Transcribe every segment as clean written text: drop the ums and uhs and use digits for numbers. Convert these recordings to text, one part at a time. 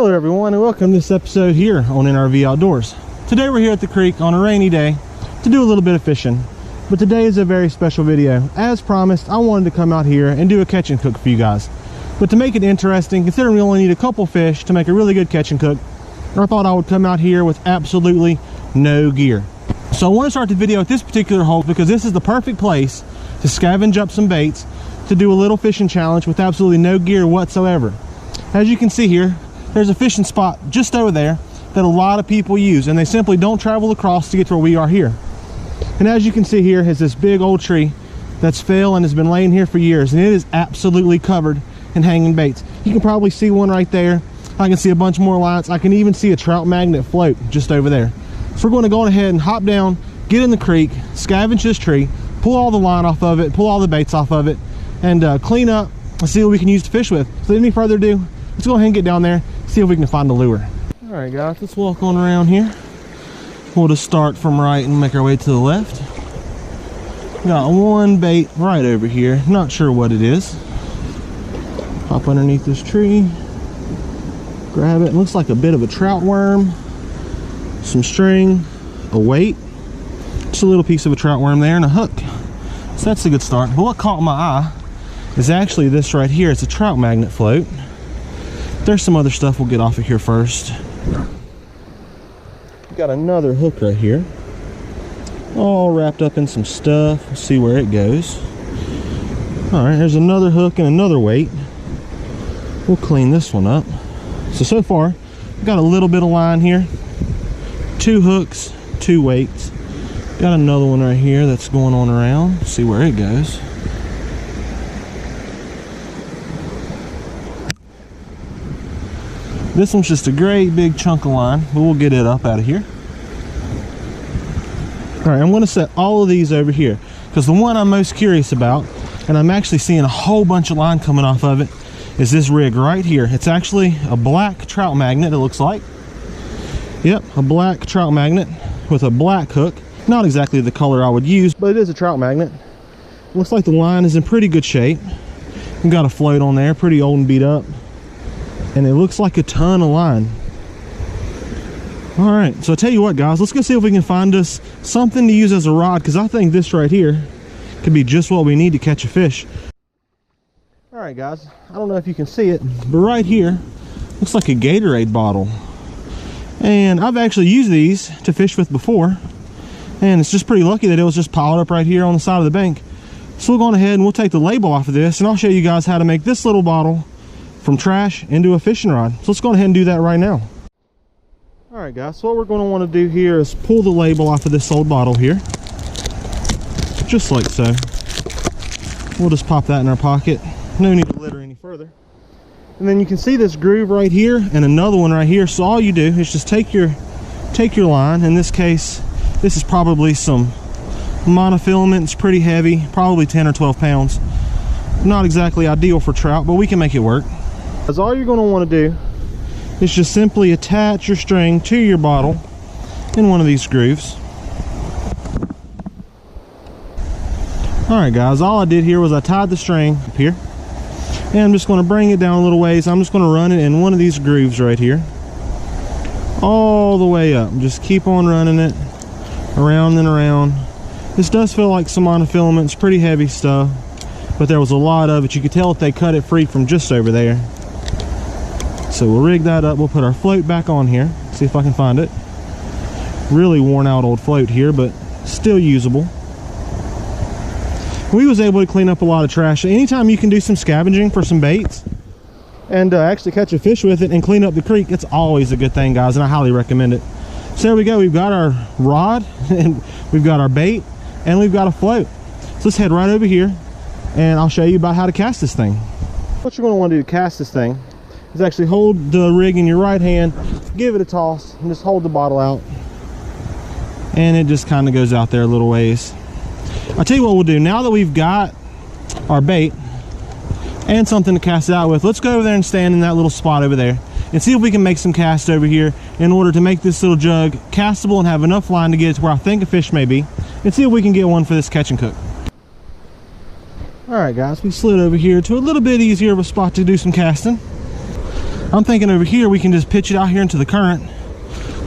Hello everyone and welcome to this episode here on NRV Outdoors. Today we're here at the creek on a rainy day to do a little bit of fishing. But today is a very special video. As promised, I wanted to come out here and do a catch and cook for you guys. But to make it interesting, considering we only need a couple fish to make a really good catch and cook, I thought I would come out here with absolutely no gear. So I want to start the video at this particular hole because this is the perfect place to scavenge up some baits to do a little fishing challenge with absolutely no gear whatsoever. As you can see here, there's a fishing spot just over there that a lot of people use, and they simply don't travel across to get to where we are here. And as you can see here is this big old tree that's fell and has been laying here for years, and it is absolutely covered in hanging baits. You can probably see one right there. I can see a bunch more lines. I can even see a trout magnet float just over there. So we're going to go ahead and hop down, get in the creek, scavenge this tree, pull all the line off of it, pull all the baits off of it, and clean up and see what we can use to fish with. So without any further ado, let's go ahead and get down there, see if we can find a lure. All right guys, let's walk on around here. We'll just start from right and make our way to the left. Got one bait right over here, not sure what it is. Hop underneath this tree, grab it. It looks like a bit of a trout worm, some string, a weight, just a little piece of a trout worm there, and a hook. So that's a good start. But what caught my eye is actually this right here. It's a trout magnet float. There's some other stuff we'll get off of here first. Got another hook right here, all wrapped up in some stuff. Let's see where it goes. All right, there's another hook and another weight. We'll clean this one up. So far, got a little bit of line here, 2 hooks, 2 weights. Got another one right here that's going on around. Let's see where it goes. This one's just a great big chunk of line, but we'll get it up out of here. All right, I'm going to set all of these over here because the one I'm most curious about, and I'm actually seeing a whole bunch of line coming off of it, is this rig right here. It's actually a black trout magnet, it looks like. Yep, a black trout magnet with a black hook. Not exactly the color I would use, but it is a trout magnet. Looks like the line is in pretty good shape. We've got a float on there, pretty old and beat up. And it looks like a ton of line. All right, so I tell you what guys, let's go see if we can find us something to use as a rod, because I think this right here could be just what we need to catch a fish. All right guys, I don't know if you can see it, but right here looks like a Gatorade bottle. And I've actually used these to fish with before, and it's just pretty lucky that it was just piled up right here on the side of the bank. So we'll go on ahead and we'll take the label off of this, and I'll show you guys how to make this little bottle from trash into a fishing rod. So let's go ahead and do that right now. All right guys, so what we're going to want to do here is pull the label off of this old bottle here, just like so. We'll just pop that in our pocket. No need to litter any further. And then you can see this groove right here and another one right here. So all you do is just take your line. In this case, this is probably some monofilament. It's pretty heavy, probably 10 or 12 pounds. Not exactly ideal for trout, but we can make it work. As all you're going to want to do is just simply attach your string to your bottle in one of these grooves. All right guys, all I did here was I tied the string up here, and I'm just going to bring it down a little ways. I'm just going to run it in one of these grooves right here all the way up. Just keep on running it around and around. This does feel like some monofilament. It's pretty heavy stuff, but there was a lot of it. You could tell if they cut it free from just over there. So we'll rig that up. We'll put our float back on here. See if I can find it. Really worn out old float here, but still usable. We was able to clean up a lot of trash. Anytime you can do some scavenging for some baits and actually catch a fish with it and clean up the creek, it's always a good thing guys, and I highly recommend it. So there we go. We've got our rod and we've got our bait and we've got a float. So let's head right over here and I'll show you about how to cast this thing. What you're going to want to do to cast this thing is actually hold the rig in your right hand, give it a toss, and just hold the bottle out. And it just kind of goes out there a little ways. I'll tell you what we'll do. Now that we've got our bait and something to cast it out with, let's go over there and stand in that little spot over there and see if we can make some casts over here in order to make this little jug castable and have enough line to get it to where I think a fish may be, and see if we can get one for this catch and cook. All right guys, we slid over here to a little bit easier of a spot to do some casting. I'm thinking over here we can just pitch it out here into the current,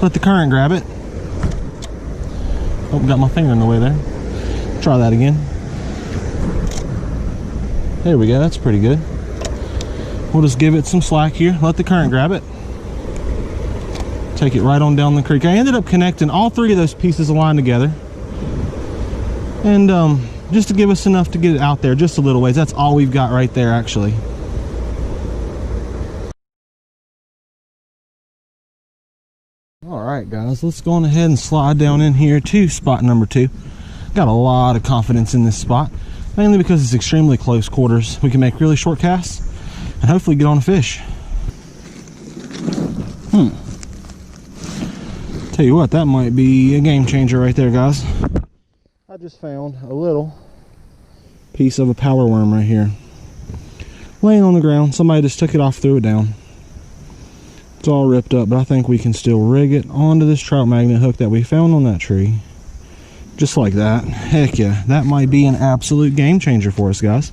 let the current grab it. Oh, got my finger in the way there. Try that again. There we go, that's pretty good. We'll just give it some slack here, let the current grab it. Take it right on down the creek. I ended up connecting all three of those pieces of line together. And just to give us enough to get it out there just a little ways. That's all we've got right there actually. All right guys, let's go on ahead and slide down in here to spot number 2. Got a lot of confidence in this spot, mainly because it's extremely close quarters. We can make really short casts and hopefully get on a fish. Tell you what, that might be a game changer right there, guys. I just found a little piece of a power worm right here, laying on the ground. Somebody just took it off, threw it down. It's all ripped up, but I think we can still rig it onto this trout magnet hook that we found on that tree. Just like that. Heck yeah, that might be an absolute game changer for us, guys.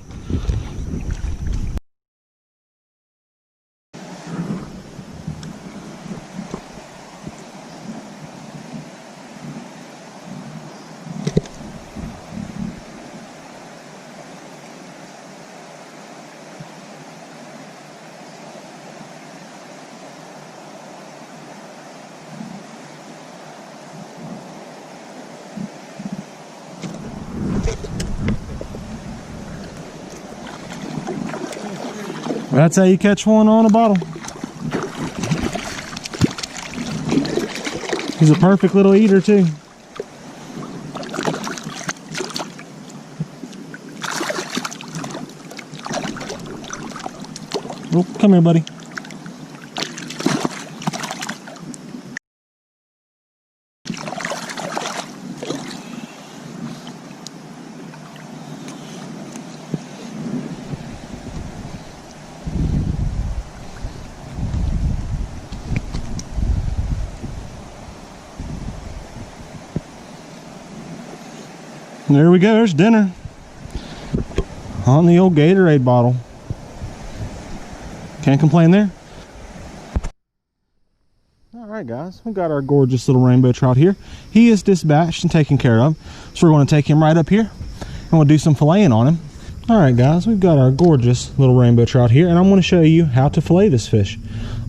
That's how you catch one on a bottle. He's a perfect little eater too. Oh, come here, buddy. There we go, there's dinner on the old Gatorade bottle. Can't complain there. Alright guys, we got our gorgeous little rainbow trout here. He is dispatched and taken care of, so we're going to take him right up here and we'll do some filleting on him. Alright guys, we've got our gorgeous little rainbow trout here, and I'm going to show you how to fillet this fish.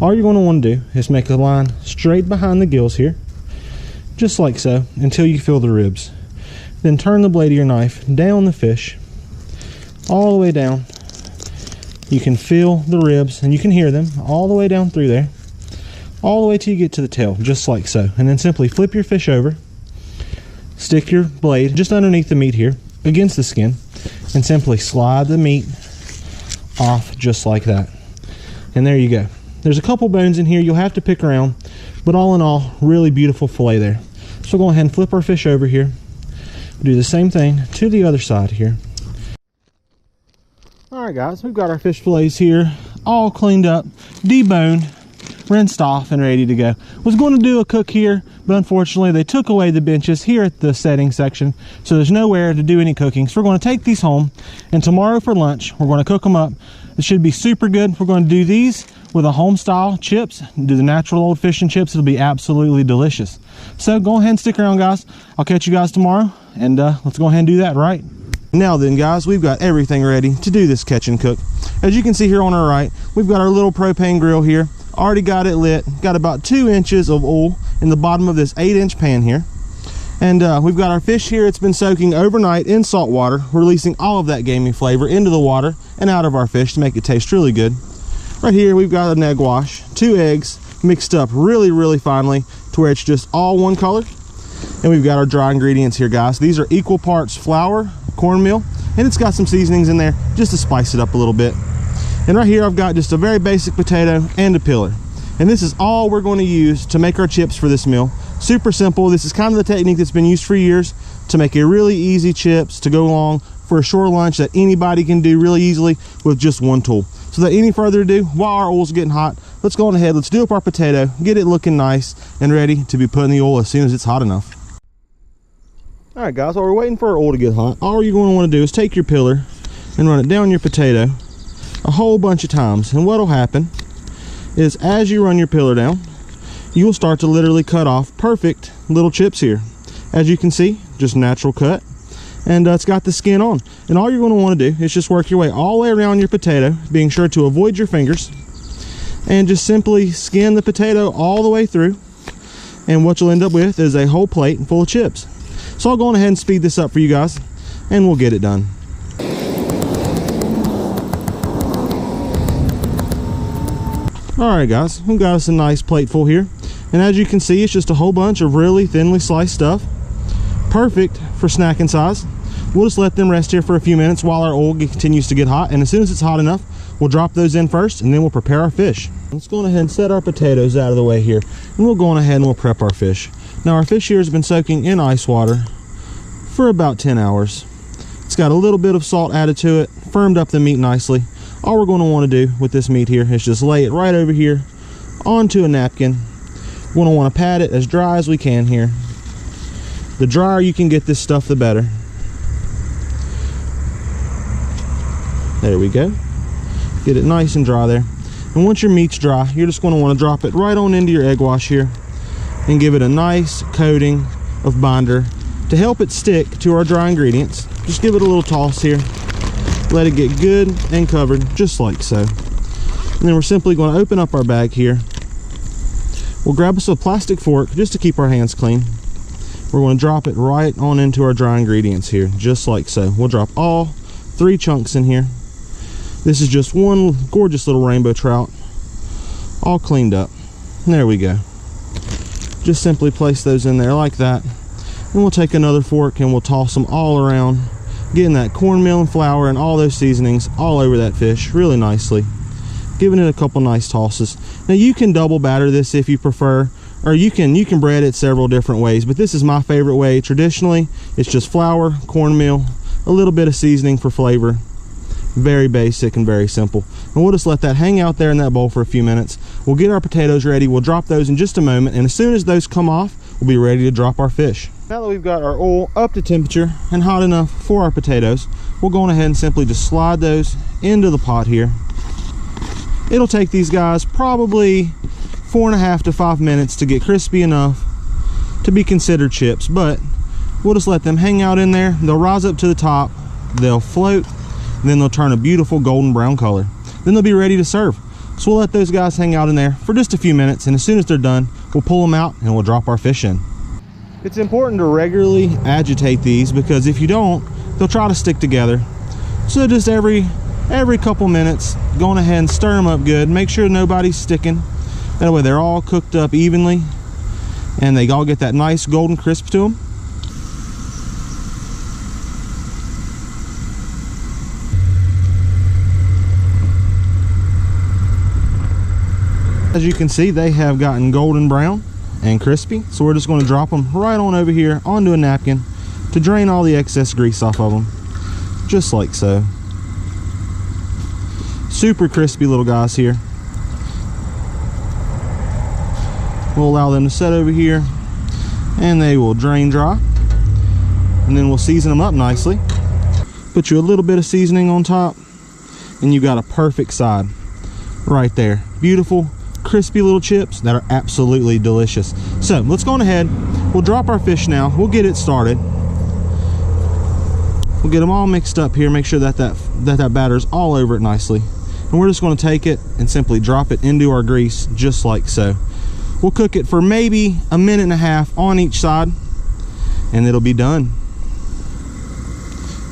All you're going to want to do is make a line straight behind the gills here, just like so, until you feel the ribs. Then turn the blade of your knife down the fish, all the way down. You can feel the ribs and you can hear them all the way down through there, all the way till you get to the tail, just like so. And then simply flip your fish over, stick your blade just underneath the meat here, against the skin, and simply slide the meat off just like that. And there you go. There's a couple bones in here you'll have to pick around, but all in all, really beautiful fillet there. So we'll go ahead and flip our fish over here. Do the same thing to the other side here. Alright guys, we've got our fish fillets here all cleaned up, deboned, rinsed off, and ready to go. Was going to do a cook here, but unfortunately they took away the benches here at the setting section, so there's nowhere to do any cooking. So we're going to take these home, and tomorrow for lunch we're going to cook them up. It should be super good. We're going to do these with a home style chips, do the natural old fish and chips. It'll be absolutely delicious. So go ahead and stick around guys. I'll catch you guys tomorrow, and let's go ahead and do that right now. Then guys, we've got everything ready to do this catch and cook. As you can see here on our right, we've got our little propane grill here, already got it lit, got about 2 inches of oil in the bottom of this 8-inch pan here, and we've got our fish here. It's been soaking overnight in salt water, releasing all of that gamey flavor into the water and out of our fish to make it taste really good. Right here we've got an egg wash, 2 eggs mixed up really finely to where it's just all one color. And we've got our dry ingredients here guys. These are equal parts flour, cornmeal, and it's got some seasonings in there just to spice it up a little bit. And right here I've got just a very basic potato and a pillar. And this is all we're going to use to make our chips for this meal. Super simple. This is kind of the technique that's been used for years to make a really easy chips to go along for a short lunch that anybody can do really easily with just one tool. So without any further ado, while our oil's getting hot, let's go on ahead, let's do up our potato, get it looking nice and ready to be put in the oil as soon as it's hot enough. Alright guys, while we're waiting for our oil to get hot, all you're going to want to do is take your pillar and run it down your potato a whole bunch of times. And what'll happen is as you run your pillar down, you will start to literally cut off perfect little chips here. As you can see, just natural cut, and it's got the skin on. And all you're going to want to do is just work your way all the way around your potato, being sure to avoid your fingers, and just simply skin the potato all the way through. And what you'll end up with is a whole plate full of chips. So I'll go on ahead and speed this up for you guys, and we'll get it done. Alright guys, we've got us a nice plate full here. And as you can see, it's just a whole bunch of really thinly sliced stuff. Perfect for snacking size. We'll just let them rest here for a few minutes while our oil continues to get hot. And as soon as it's hot enough, we'll drop those in first, and then we'll prepare our fish. Let's go on ahead and set our potatoes out of the way here. And we'll go on ahead and we'll prep our fish. Now our fish here has been soaking in ice water for about 10 hours. It's got a little bit of salt added to it, firmed up the meat nicely. All we're going to want to do with this meat here is just lay it right over here onto a napkin. We're going to want to pat it as dry as we can here. The drier you can get this stuff, the better. There we go. Get it nice and dry there. And once your meat's dry, you're just going to want to drop it right on into your egg wash here and give it a nice coating of binder to help it stick to our dry ingredients. Just give it a little toss here. Let it get good and covered, just like so. And then we're simply going to open up our bag here. We'll grab us a plastic fork just to keep our hands clean. We're going to drop it right on into our dry ingredients here, just like so. We'll drop all 3 chunks in here. This is just one gorgeous little rainbow trout, all cleaned up. And there we go. Just simply place those in there like that. And we'll take another fork and we'll toss them all around, getting that cornmeal and flour and all those seasonings all over that fish really nicely. Giving it a couple nice tosses. Now you can double batter this if you prefer, or you can bread it several different ways, but this is my favorite way. Traditionally, it's just flour, cornmeal, a little bit of seasoning for flavor. Very basic and very simple. And we'll just let that hang out there in that bowl for a few minutes. We'll get our potatoes ready. We'll drop those in just a moment, and as soon as those come off, we'll be ready to drop our fish. Now that we've got our oil up to temperature and hot enough for our potatoes, we'll go on ahead and simply just slide those into the pot here. It'll take these guys probably 4.5 to 5 minutes to get crispy enough to be considered chips, but we'll just let them hang out in there. They'll rise up to the top, they'll float, and then they'll turn a beautiful golden brown color. Then they'll be ready to serve. So we'll let those guys hang out in there for just a few minutes, and as soon as they're done, we'll pull them out and we'll drop our fish in. It's important to regularly agitate these, because if you don't, they'll try to stick together. So just every couple minutes, go on ahead and stir them up good. Make sure nobody's sticking. That way they're all cooked up evenly and they all get that nice golden crisp to them. As you can see, they have gotten golden brown and crispy, so we're just going to drop them right on over here onto a napkin to drain all the excess grease off of them, just like so. Super crispy little guys here. We'll allow them to set over here and they will drain dry, and then we'll season them up nicely. Put you a little bit of seasoning on top and you got a perfect side right there. Beautiful crispy little chips that are absolutely delicious. So let's go on ahead, we'll drop our fish now, we'll get it started. We'll get them all mixed up here, make sure that batter's all over it nicely, and we're just going to take it and simply drop it into our grease just like so. We'll cook it for maybe 1.5 minutes on each side and it'll be done.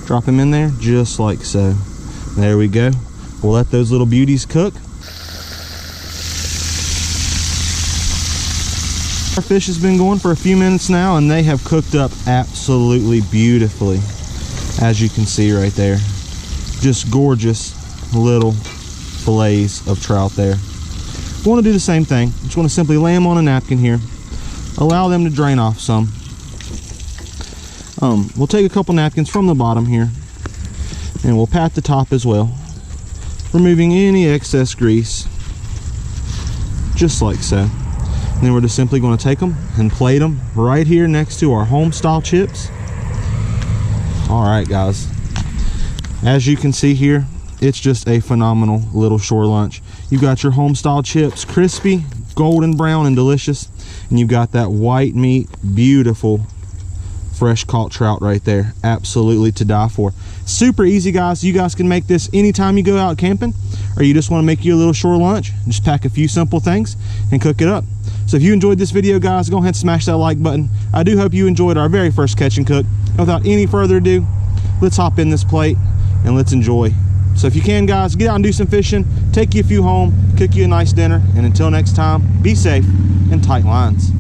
Drop them in there just like so. There we go. We'll let those little beauties cook. Our fish has been going for a few minutes now and they have cooked up absolutely beautifully, as you can see right there. Just gorgeous little fillets of trout there. We want to do the same thing. Just want to simply lay them on a napkin here, allow them to drain off some. We'll take a couple napkins from the bottom here and we'll pat the top as well, removing any excess grease just like so. And then we're just simply going to take them and plate them right here next to our home style chips. All right guys, as you can see here, it's just a phenomenal little shore lunch. You got your home style chips, crispy, golden brown, and delicious. And you got that white meat, beautiful, fresh caught trout right there. Absolutely to die for. Super easy, guys. You guys can make this anytime you go out camping, or you just want to make you a little shore lunch. Just pack a few simple things and cook it up. So if you enjoyed this video, guys, go ahead and smash that like button. I do hope you enjoyed our very first catch and cook. And without any further ado, let's hop in this plate and let's enjoy. So if you can, guys, get out and do some fishing, take you a few home, cook you a nice dinner, and until next time, be safe and tight lines.